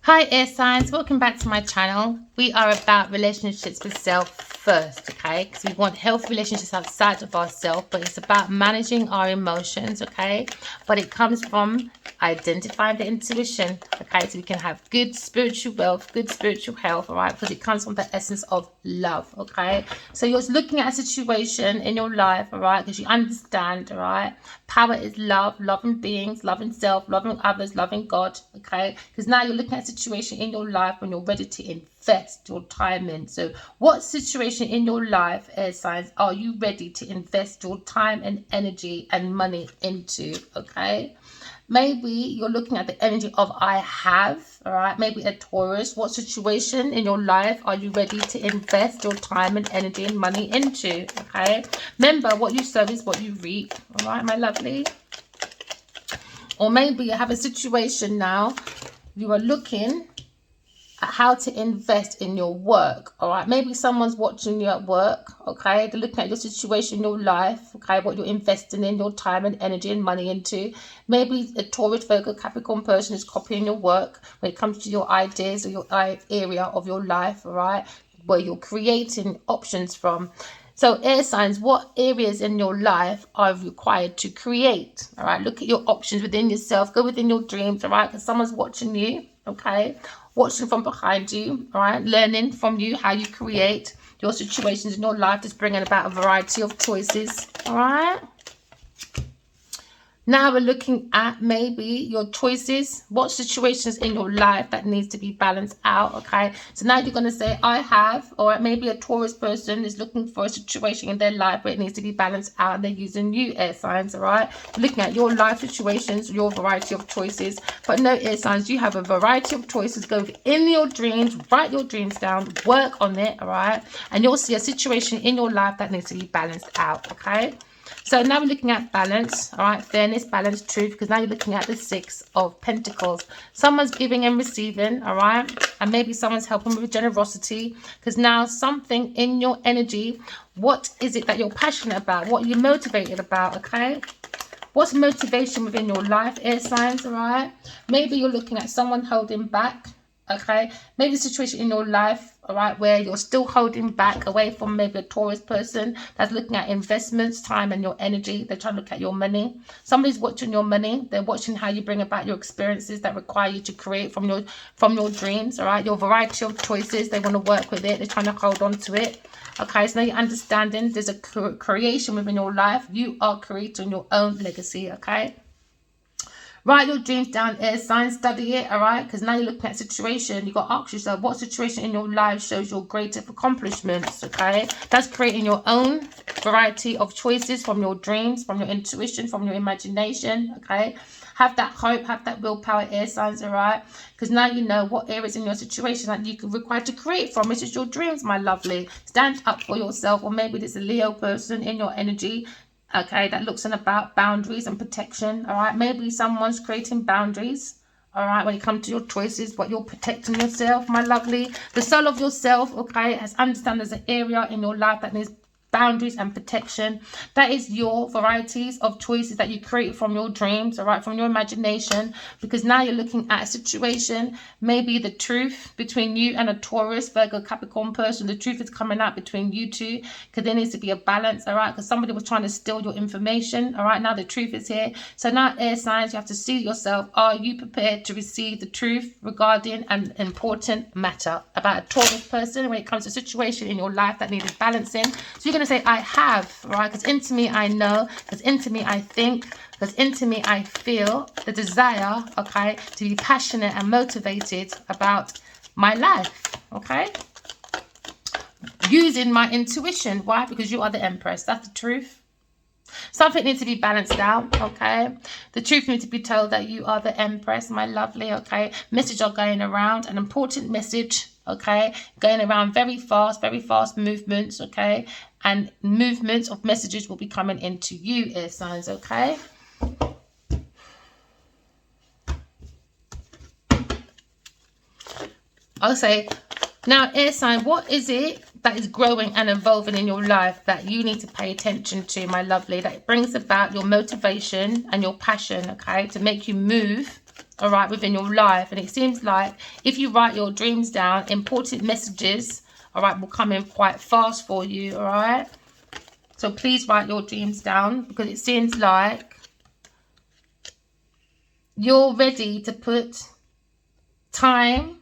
Hi air signs, welcome back to my channel. We are about relationships with self first, okay? Because we want healthy relationships outside of ourselves, but it's about managing our emotions, okay? But it comes from identifying the intuition, okay? So we can have good spiritual wealth, good spiritual health, all right? Because it comes from the essence of love, okay? So you're looking at a situation in your life, all right? Because you understand, all right? Power is love, loving beings, loving self, loving others, loving God, okay? Because now you're looking at a situation in your life when you're ready to invest your time in. So what situation in your life, air signs, are you ready to invest your time and energy and money into, okay? Maybe you're looking at the energy of I have, all right? Maybe a Taurus. What situation in your life are you ready to invest your time and energy and money into, okay? Remember, what you sow is what you reap, all right, my lovely? Or maybe you have a situation now, you are looking at how to invest in your work, all right? Maybe someone's watching you at work, okay? They're looking at your situation in your life, okay? What you're investing in your time and energy and money into. Maybe a Taurus, Virgo, Capricorn person is copying your work when it comes to your ideas or your area of your life, all right? Where you're creating options from. So air signs, what areas in your life are required to create? All right, look at your options within yourself. Go within your dreams, all right? Because someone's watching you, okay? Watching from behind you, all right? Learning from you how you create your situations in your life. Just bringing about a variety of choices, all right? Now we're looking at maybe your choices, what situations in your life that needs to be balanced out, okay? So now you're going to say, I have, or maybe a Taurus person is looking for a situation in their life where it needs to be balanced out and they're using you, air signs, all right? Looking at your life situations, your variety of choices. But no, air signs, you have a variety of choices. Go in your dreams, write your dreams down, work on it, all right? And you'll see a situation in your life that needs to be balanced out, okay? So now we're looking at balance, all right, fairness, balance, truth, because now you're looking at the Six of Pentacles. Someone's giving and receiving, all right, and maybe someone's helping with generosity, because now something in your energy, what is it that you're passionate about? What are you motivated about, okay? What's motivation within your life, air signs, all right? Maybe you're looking at someone holding back, okay? Maybe a situation in your life, all right, where you're still holding back away from maybe a Taurus person that's looking at investments, time, and your energy. They're trying to look at your money. Somebody's watching your money. They're watching how you bring about your experiences that require you to create from your dreams, all right? Your variety of choices. They want to work with it. They're trying to hold on to it. Okay, so now you're understanding there's a creation within your life. You are creating your own legacy, okay? Write your dreams down, air signs, study it, all right? Because now you're looking at a situation. You've got to ask yourself, what situation in your life shows your greatest accomplishments, okay? That's creating your own variety of choices from your dreams, from your intuition, from your imagination, okay? Have that hope, have that willpower, air signs, all right? Because now you know what areas in your situation that you can require to create from. This is your dreams, my lovely. Stand up for yourself, or maybe there's a Leo person in your energy, okay, that looks about boundaries and protection, all right? Maybe someone's creating boundaries, all right, when it comes to your choices, but you're protecting yourself, my lovely. The soul of yourself, okay, has understand there's an area in your life that needs boundaries and protection. That is your varieties of choices that you create from your dreams, all right, from your imagination, because now you're looking at a situation, maybe the truth between you and a Taurus, Virgo, Capricorn person. The truth is coming out between you two, because there needs to be a balance, all right, because somebody was trying to steal your information, all right? Now the truth is here. So now, air signs, you have to see yourself. Are you prepared to receive the truth regarding an important matter about a Taurus person when it comes to a situation in your life that needed balancing? So you're going to say, I have, right? Because into me I know, because into me I think, because into me I feel the desire, okay, to be passionate and motivated about my life, okay? Using my intuition. Why? Because you are the Empress. That's the truth. Something needs to be balanced out, okay? The truth needs to be told that you are the Empress, my lovely, okay? Message are going around, an important message, okay? Going around very fast movements, okay? And movements of messages will be coming into you, air signs, okay? I'll say, now, air sign, what is it that is growing and evolving in your life that you need to pay attention to, my lovely, that brings about your motivation and your passion, okay, to make you move, all right, within your life. And it seems like if you write your dreams down, important messages, all right, will come in quite fast for you, all right? So please write your dreams down, because it seems like you're ready to put time,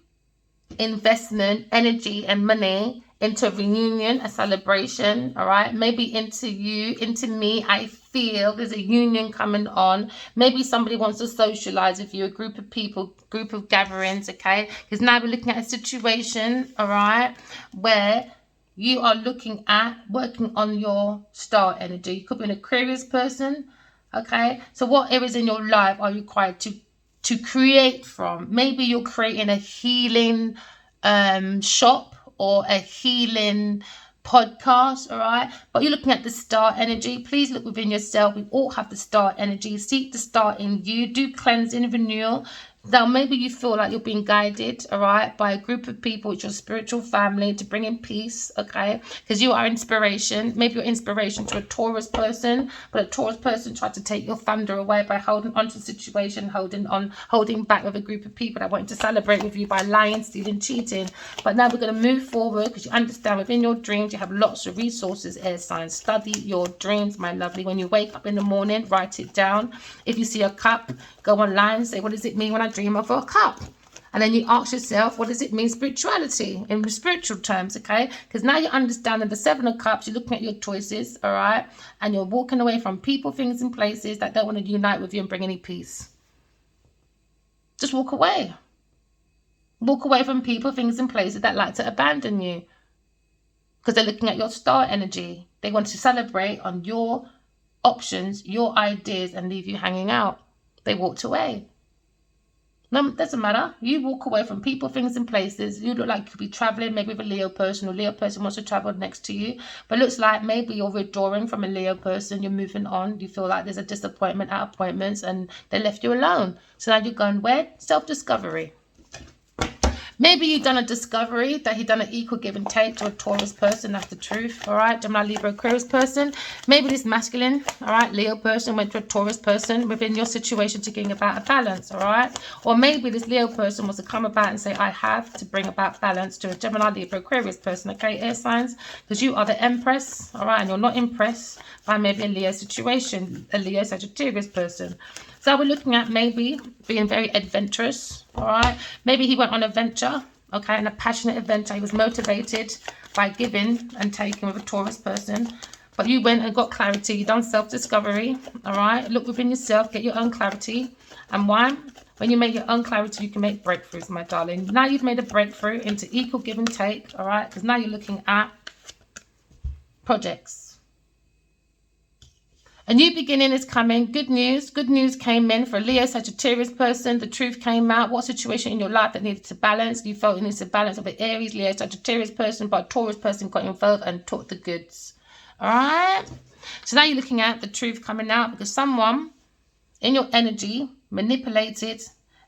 investment, energy and money into a reunion, a celebration, all right? Maybe into you, into me. I feel there's a union coming on. Maybe somebody wants to socialize with you, a group of people, group of gatherings, okay? Because now we're looking at a situation, all right, where you are looking at working on your star energy. You could be an Aquarius person, okay? So what areas in your life are you required to create from? Maybe you're creating a healing shop or a healing podcast, all right? But you're looking at the star energy. Please look within yourself. We all have the star energy. Seek the star in you. Do cleansing, renewal. Now, maybe you feel like you're being guided, all right, by a group of people, it's your spiritual family, to bring in peace, okay? Because you are inspiration. Maybe you're inspiration to a Taurus person, but a Taurus person tried to take your thunder away by holding on to the situation, holding back with a group of people that wanted to celebrate with you by lying, stealing, cheating. But now we're going to move forward, because you understand within your dreams, you have lots of resources, air signs. Study your dreams, my lovely. When you wake up in the morning, write it down. If you see a cup, go online and say, what does it mean when I dream of a cup? And then you ask yourself, what does it mean spirituality in spiritual terms, okay? Because now you understand that the 7 of cups, you're looking at your choices, all right? And you're walking away from people, things and places that don't want to unite with you and bring any peace. Just walk away. Walk away from people, things and places that like to abandon you, because they're looking at your star energy. They want to celebrate on your options, your ideas, and leave you hanging out. They walked away. No, it doesn't matter. You walk away from people, things and places. You look like you could be traveling maybe with a Leo person, or Leo person wants to travel next to you. But it looks like maybe you're withdrawing from a Leo person. You're moving on. You feel like there's a disappointment at appointments and they left you alone. So now you're going where? Self-discovery. Maybe you've done a discovery that he done an equal give and take to a Taurus person. That's the truth, all right? Gemini, Libra, Aquarius person. Maybe this masculine, all right, Leo person went to a Taurus person within your situation to bring about a balance, all right? Or maybe this Leo person wants to come about and say, I have to bring about balance to a Gemini, Libra, Aquarius person, okay, air signs? Because you are the Empress, all right? And you're not impressed by maybe a Leo situation, a Leo Sagittarius person. So we're looking at maybe being very adventurous, all right? Maybe he went on a venture, okay, and a passionate adventure. He was motivated by giving and taking with a Taurus person. But you went and got clarity. You done self-discovery, all right? Look within yourself, get your own clarity. And why? When you make your own clarity, you can make breakthroughs, my darling. Now you've made a breakthrough into equal give and take, all right? Because now you're looking at projects. A new beginning is coming. Good news. Good news came in for a Leo Sagittarius person. The truth came out. What situation in your life that needed to balance? You felt it needs to balance of an Aries, Leo Sagittarius person, but a Taurus person got involved and took the goods. All right. So now you're looking at the truth coming out, because someone in your energy manipulated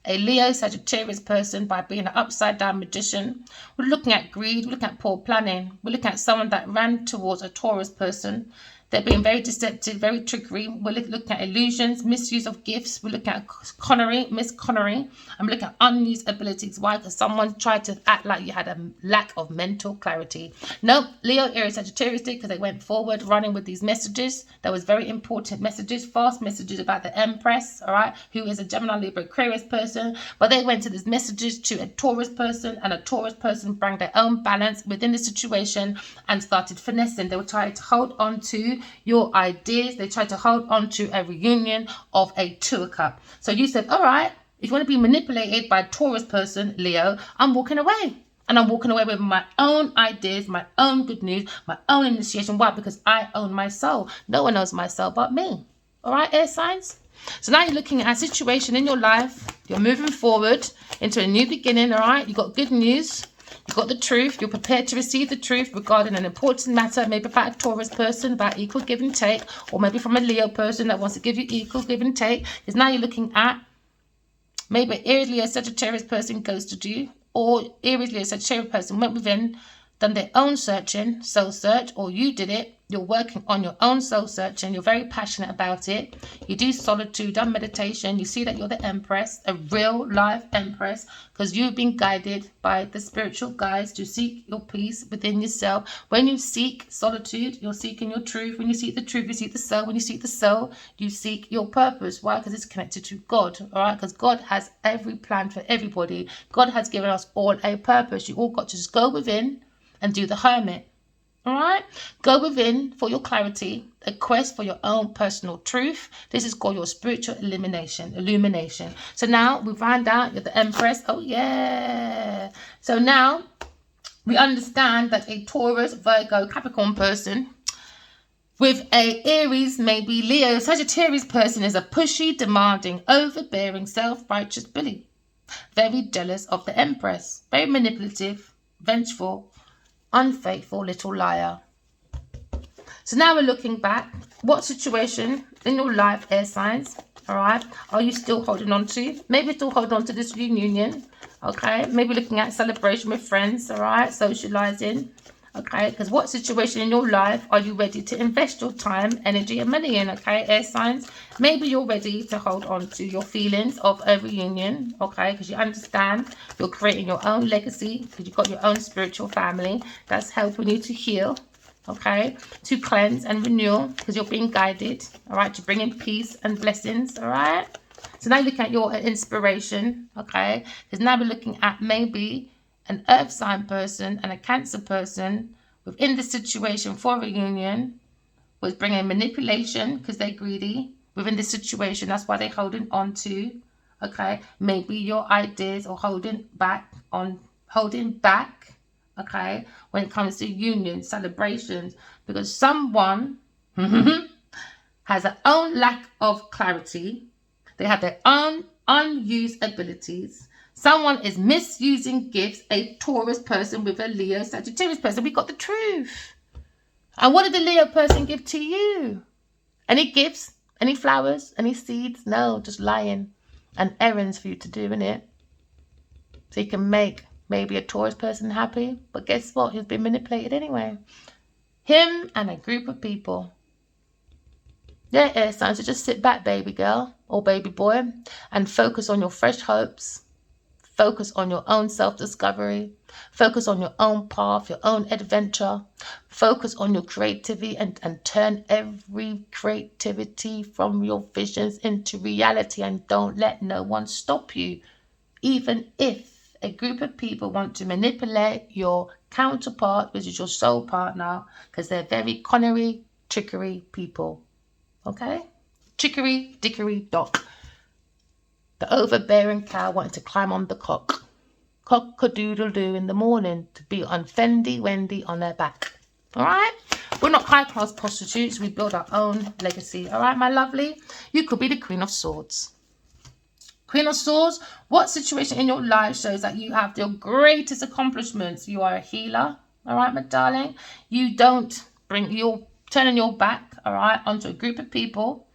a Leo Sagittarius person by being an upside down magician. We're looking at greed. We're looking at poor planning. We're looking at someone that ran towards a Taurus person. They're being very deceptive, very trickery. We're looking at illusions, misuse of gifts. We're looking at connery, misconnery. I'm looking at unused abilities. Why? Because someone tried to act like you had a lack of mental clarity. No, Leo, Aries, Sagittarius did, because they went forward running with these messages. There was very important messages, fast messages about the Empress, all right, who is a Gemini, Libra, Aquarius person. But they went to these messages to a Taurus person, and a Taurus person brought their own balance within the situation and started finessing. They were trying to hold on to your ideas. They tried to hold on to a reunion of a 2 of cup. So you said, all right, if you want to be manipulated by a Taurus person, Leo, I'm walking away. And I'm walking away with my own ideas, my own good news, my own initiation. Why? Because I own my soul. No one knows my soul but me. All right, air signs? So now you're looking at a situation in your life. You're moving forward into a new beginning, all right? You got good news. You've got the truth. You're prepared to receive the truth regarding an important matter, maybe about a Taurus person, about equal give and take, or maybe from a Leo person that wants to give you equal give and take. Because now you're looking at maybe Aries, Leo, Sagittarius person ghosted you, or Aries, Leo, Sagittarius person went within done their own searching, soul search, or you did it. You're working on your own soul searching. You're very passionate about it. You do solitude, done meditation. You see that you're the Empress, a real life Empress, because you've been guided by the spiritual guides to seek your peace within yourself. When you seek solitude, you're seeking your truth. When you seek the truth, you seek the soul. When you seek the soul, you seek your purpose. Why? Because it's connected to God, all right? Because God has every plan for everybody. God has given us all a purpose. You all got to just go within and do the hermit. All right, go within for your clarity, a quest for your own personal truth. This is called your spiritual illumination. So now we find out you're the Empress. Oh yeah. So now we understand that a Taurus, Virgo, Capricorn person with a Aries, maybe Leo, Sagittarius person is a pushy, demanding, overbearing, self-righteous bully. Very jealous of the Empress. Very manipulative, vengeful, unfaithful little liar. So now we're looking back. What situation in your life, air signs, all right, are you still holding on to? Maybe still holding on to this reunion, okay? Maybe looking at celebration with friends, all right, socializing, okay? Because what situation in your life are you ready to invest your time, energy, and money in, okay, air signs? Maybe you're ready to hold on to your feelings of a reunion, okay? Because you understand you're creating your own legacy, because you've got your own spiritual family that's helping you to heal, okay? To cleanse and renew, because you're being guided, all right? To bring in peace and blessings, all right? So now look at your inspiration, okay? Because now we're looking at maybe an earth sign person and a Cancer person within the situation for a reunion was bringing manipulation because they're greedy within the situation. That's why they're holding on to, okay? Maybe your ideas or holding back, okay? When it comes to unions, celebrations, because someone has their own lack of clarity. They have their own unused abilities. Someone is misusing gifts, a Taurus person with a Leo Sagittarius person. We got the truth. And what did the Leo person give to you? Any gifts? Any flowers? Any seeds? No, just lying and errands for you to do, innit? So you can make maybe a Taurus person happy. But guess what? He's been manipulated anyway. Him and a group of people. Yeah, air signs. So just sit back, baby girl or baby boy, and focus on your fresh hopes. Focus on your own self-discovery. Focus on your own path, your own adventure. Focus on your creativity and turn every creativity from your visions into reality, and don't let no one stop you. Even if a group of people want to manipulate your counterpart, which is your soul partner, because they're very connery, trickery people. Okay? Chicory, dickory, dock. The overbearing cow wanted to climb on the cock. Cock-a-doodle-doo in the morning to be on Fendi Wendy on their back. All right? We're not high-class prostitutes. We build our own legacy. All right, my lovely? You could be the Queen of Swords. Queen of Swords, what situation in your life shows that you have your greatest accomplishments? You are a healer. All right, my darling? You don't you're turning your back, all right, onto a group of people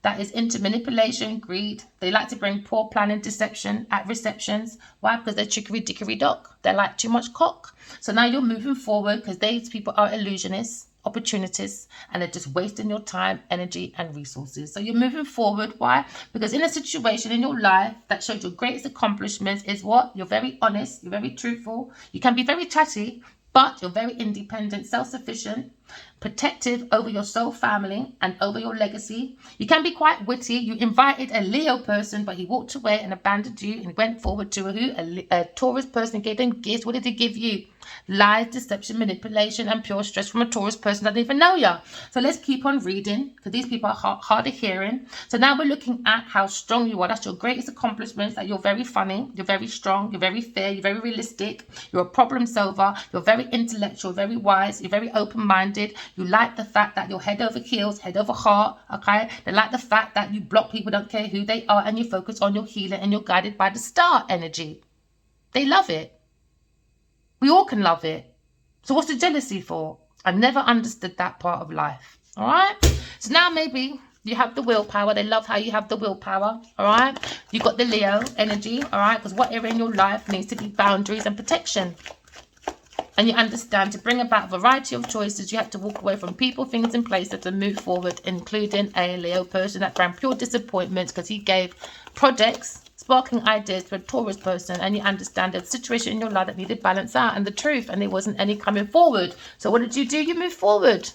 that is into manipulation, greed. They like to bring poor planning, deception at receptions. Why? Because they're chicory, dickory, dock. They like too much cock. So now you're moving forward because these people are illusionists, opportunists, and they're just wasting your time, energy, and resources. So you're moving forward. Why? Because in a situation in your life that shows your greatest accomplishments is what? You're very honest. You're very truthful. You can be very chatty, but you're very independent, self-sufficient, protective over your soul family and over your legacy. You can be quite witty. You invited a Leo person, but he walked away and abandoned you and went forward to a Taurus person and gave them gifts. What did he give you? Lies, deception, manipulation, and pure stress from a Taurus person that didn't even know you. So let's keep on reading because these people are hard of hearing. So now we're looking at how strong you are. That's your greatest accomplishments, that you're very funny, you're very strong, you're very fair, you're very realistic, you're a problem solver, you're very intellectual, very wise, you're very open-minded. You like the fact that you're head over heels, head over heart, okay? They like the fact that you block people, don't care who they are, and you focus on your healing and you're guided by the star energy. They love it. We all can love it. So what's the jealousy for? I never understood that part of life, all right? So now maybe you have the willpower. They love how you have the willpower, all right? You got the Leo energy, all right? Because what area in your life needs to be boundaries and protection. And you understand to bring about a variety of choices, you have to walk away from people, things, and places to move forward, including a Leo person that brought pure disappointment because he gave projects, sparking ideas to a Taurus person. And you understand the situation in your life that needed balance out and the truth, and there wasn't any coming forward. So what did you do? You move forward.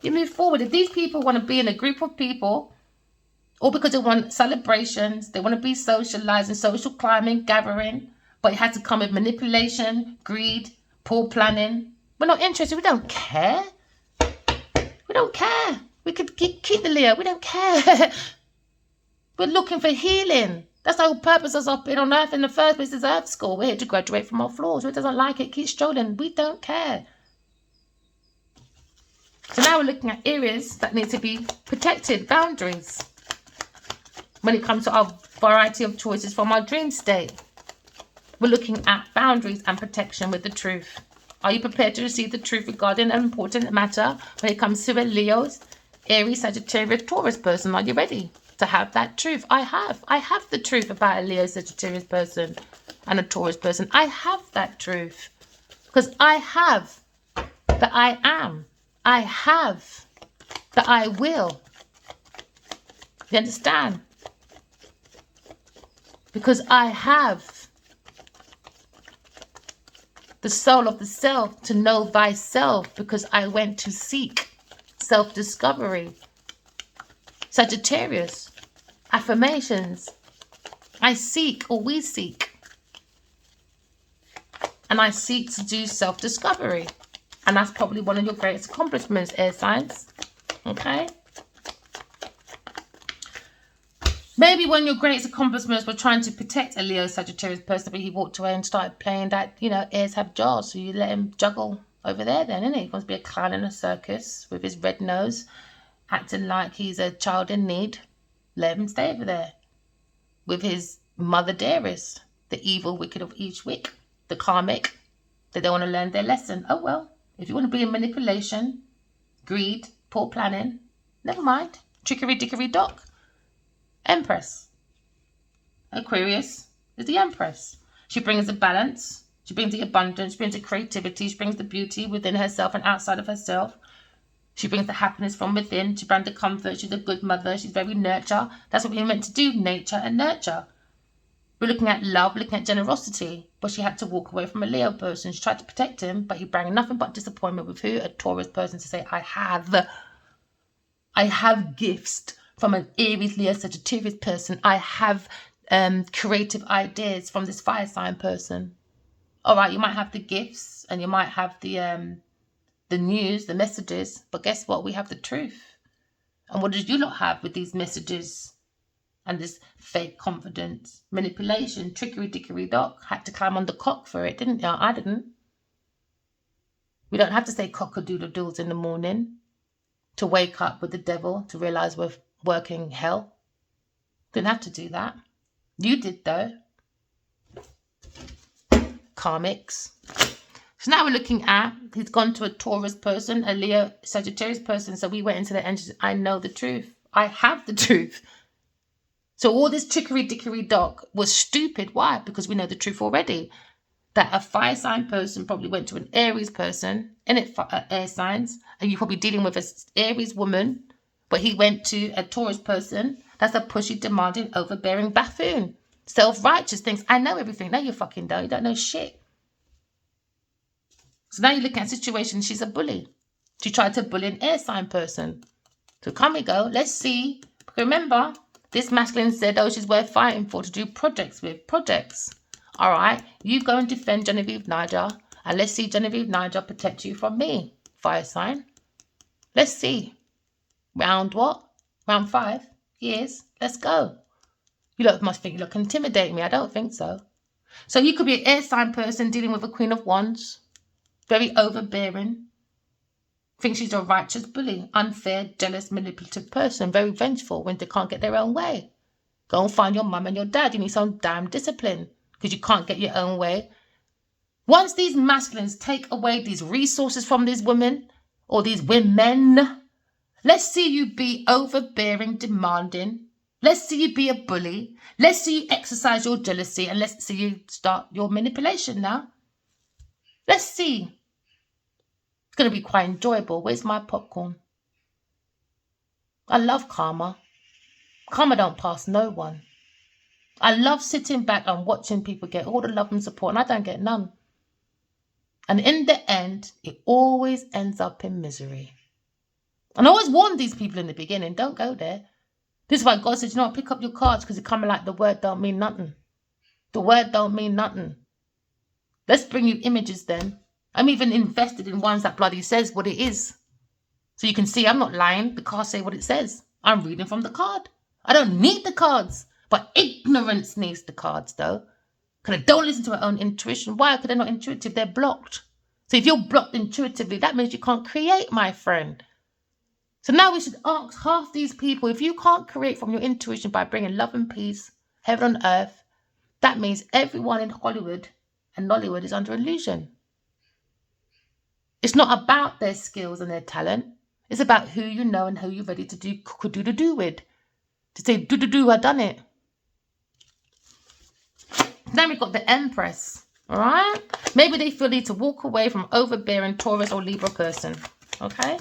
You move forward. If these people want to be in a group of people, or because they want celebrations, they want to be socializing, social climbing, gathering, but it has to come with manipulation, greed, poor planning. We're not interested. We don't care. We don't care. We could keep the Leo. We don't care. We're looking for healing. That's the whole purpose of us being on Earth in the first place, is Earth School. We're here to graduate from our flaws. Who doesn't like it, keep strolling. We don't care. So now we're looking at areas that need to be protected, boundaries, when it comes to our variety of choices from our dream state. We're looking at boundaries and protection with the truth. Are you prepared to receive the truth regarding an important matter when it comes to a Leo's, Aries, Sagittarius, Taurus person? Are you ready to have that truth? I have the truth about a Leo, Sagittarius person and a Taurus person. I have that truth because I have the I am. I have the I will. You understand? Because I have the soul of the self to know thyself, because I went to seek self-discovery. Sagittarius, affirmations. I seek, or we seek. And I seek to do self-discovery. And that's probably one of your greatest accomplishments, air signs. Okay? Maybe one of your greatest accomplishments were trying to protect a Leo Sagittarius person, but he walked away and started playing that, airs have jaws. So you let him juggle over there then, innit? He wants to be a clown in a circus with his red nose, acting like he's a child in need. Let him stay over there with his mother dearest, the evil wicked of each wick, the karmic. They don't want to learn their lesson. Oh, well, if you want to be in manipulation, greed, poor planning, never mind. Trickery, dickery, dock. Empress. Aquarius is the Empress. She brings the balance. She brings the abundance. She brings the creativity. She brings the beauty within herself and outside of herself. She brings the happiness from within. She brings the comfort. She's a good mother. She's very nurture. That's what we're meant to do, nature and nurture. We're looking at love, looking at generosity. But she had to walk away from a Leo person. She tried to protect him, but he brought nothing but disappointment with who? A Taurus person to say, I have gifts. From an Aries, Leo, Sagittarius person, I have creative ideas from this fire sign person. All right, you might have the gifts and you might have the news, the messages, but guess what? We have the truth. And what did you lot have with these messages and this fake confidence, manipulation, trickery, dickery, dock? Had to climb on the cock for it, didn't you? I didn't. We don't have to say cock-a-doodle-doodles in the morning to wake up with the devil, to realize we're working hell. Didn't have to do that. You did though. Karmics. So now we're looking at, he's gone to a Taurus person, a Leo Sagittarius person. So we went into the energy. I know the truth. I have the truth. So all this trickery, dickery, dock was stupid. Why? Because we know the truth already. That a fire sign person probably went to an Aries person, in it air signs, and you're probably dealing with an Aries woman. But he went to a Taurus person. That's a pushy, demanding, overbearing buffoon. Self-righteous things. I know everything. No, you fucking don't. You don't know shit. So now you're looking at a situation. She's a bully. She tried to bully an air sign person. So come we go. Let's see. Remember, this masculine said, oh, she's worth fighting for, to do projects with. Projects. All right. You go and defend Genevieve Niger. And let's see Genevieve Niger protect you from me. Fire sign. Let's see. Round what? Round 5 years. Let's go. You lot must think you look intimidating me. I don't think so. So you could be an air sign person dealing with a Queen of Wands. Very overbearing. Thinks she's a righteous bully. Unfair, jealous, manipulative person. Very vengeful when they can't get their own way. Go and find your mum and your dad. You need some damn discipline because you can't get your own way. Once these masculines take away these resources from these women or these women, let's see you be overbearing, demanding. Let's see you be a bully. Let's see you exercise your jealousy, and let's see you start your manipulation now. Let's see. It's going to be quite enjoyable. Where's my popcorn? I love karma. Karma don't pass no one. I love sitting back and watching people get all the love and support, and I don't get none. And in the end, it always ends up in misery. And I always warned these people in the beginning, don't go there. This is why God said, you know what, pick up your cards, because it coming like the word don't mean nothing. The word don't mean nothing. Let's bring you images then. I'm even invested in ones that bloody says what it is. So you can see I'm not lying. The cards say what it says. I'm reading from the card. I don't need the cards. But ignorance needs the cards, though. Because they don't listen to their own intuition. Why? Because they're not intuitive. They're blocked. So if you're blocked intuitively, that means you can't create, my friend. So now we should ask half these people, if you can't create from your intuition by bringing love and peace, heaven on earth, that means everyone in Hollywood and Nollywood is under illusion. It's not about their skills and their talent. It's about who you know and who you're ready to do with. To say, do, I done it. Then we've got the Empress, all right? Maybe they feel need to walk away from overbearing Taurus or Libra person, okay?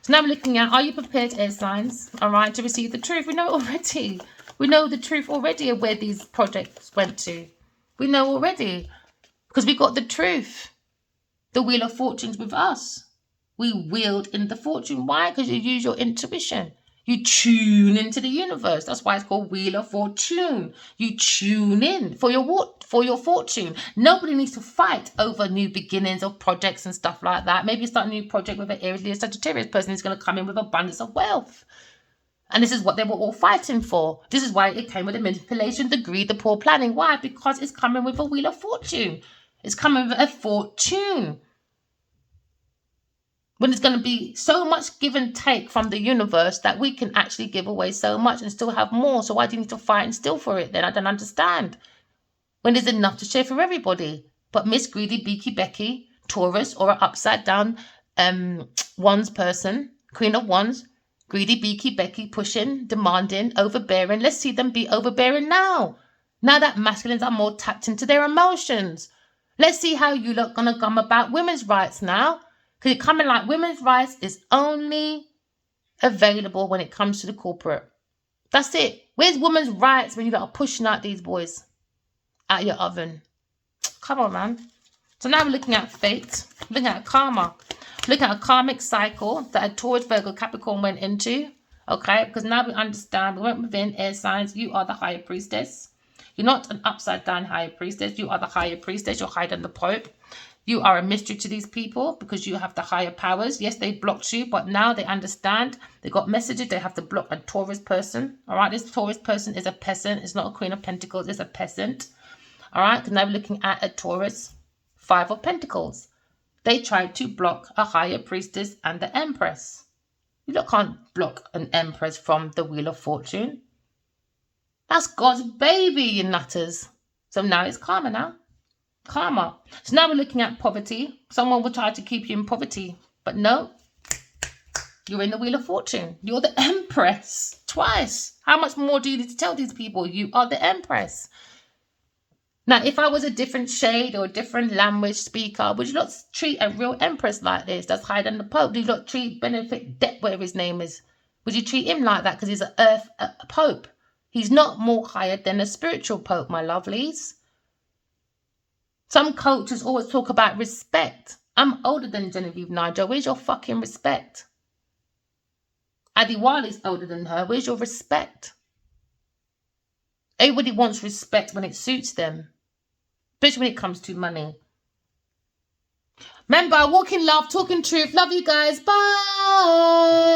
So now we're looking at, are you prepared, air signs, all right, to receive the truth? We know it already. We know the truth already of where these projects went to. We know already because we got the truth. The Wheel of Fortune's with us. We wield in the fortune. Why? Because you use your intuition. You tune into the universe. That's why it's called Wheel of Fortune. You tune in for your fortune. Nobody needs to fight over new beginnings of projects and stuff like that. Maybe you start a new project with an Aries, Leo, Sagittarius person who's going to come in with abundance of wealth. And this is what they were all fighting for. This is why it came with the manipulation, the greed, the poor planning. Why? Because it's coming with a Wheel of Fortune. It's coming with a fortune. When it's going to be so much give and take from the universe that we can actually give away so much and still have more. So why do you need to fight and steal for it then? I don't understand. When there's enough to share for everybody. But Miss Greedy, Beaky, Becky, Taurus, or an upside down wands person, Queen of Wands, Greedy, Beaky, Becky, pushing, demanding, overbearing. Let's see them be overbearing now. Now that masculines are more tapped into their emotions. Let's see how you look going to come about women's rights now. Because you're coming like women's rights is only available when it comes to the corporate. That's it. Where's women's rights when you are pushing out these boys out your oven? Come on, man. So now we're looking at fate. Looking at karma. Looking at a karmic cycle that a Taurus, Virgo, Capricorn went into. Okay? Because now we understand. We went within air signs. You are the higher priestess. You're not an upside down higher priestess. You are the higher priestess. You're higher than the Pope. You are a mystery to these people because you have the higher powers. Yes, they blocked you, but now they understand. They got messages. They have to block a Taurus person. All right, this Taurus person is a peasant. It's not a Queen of Pentacles. It's a peasant. All right, because now we're looking at a Taurus, 5 of Pentacles. They tried to block a higher priestess and the Empress. You can't block an Empress from the Wheel of Fortune. That's God's baby, you nutters. So now it's karma now. Karma. So now we're looking at poverty. Someone will try to keep you in poverty. But no. You're in the Wheel of Fortune. You're the Empress. Twice. How much more do you need to tell these people? You are the Empress. Now, if I was a different shade or a different language speaker, would you not treat a real Empress like this? That's higher than the Pope. Do you not treat Benedict Depp, whatever his name is? Would you treat him like that because he's a Pope? He's not more higher than a spiritual Pope, my lovelies. Some cultures always talk about respect. I'm older than Genevieve Nigel. Where's your fucking respect? Adiwali's older than her. Where's your respect? Everybody wants respect when it suits them. Especially when it comes to money. Remember, walk in love, talking truth. Love you guys. Bye.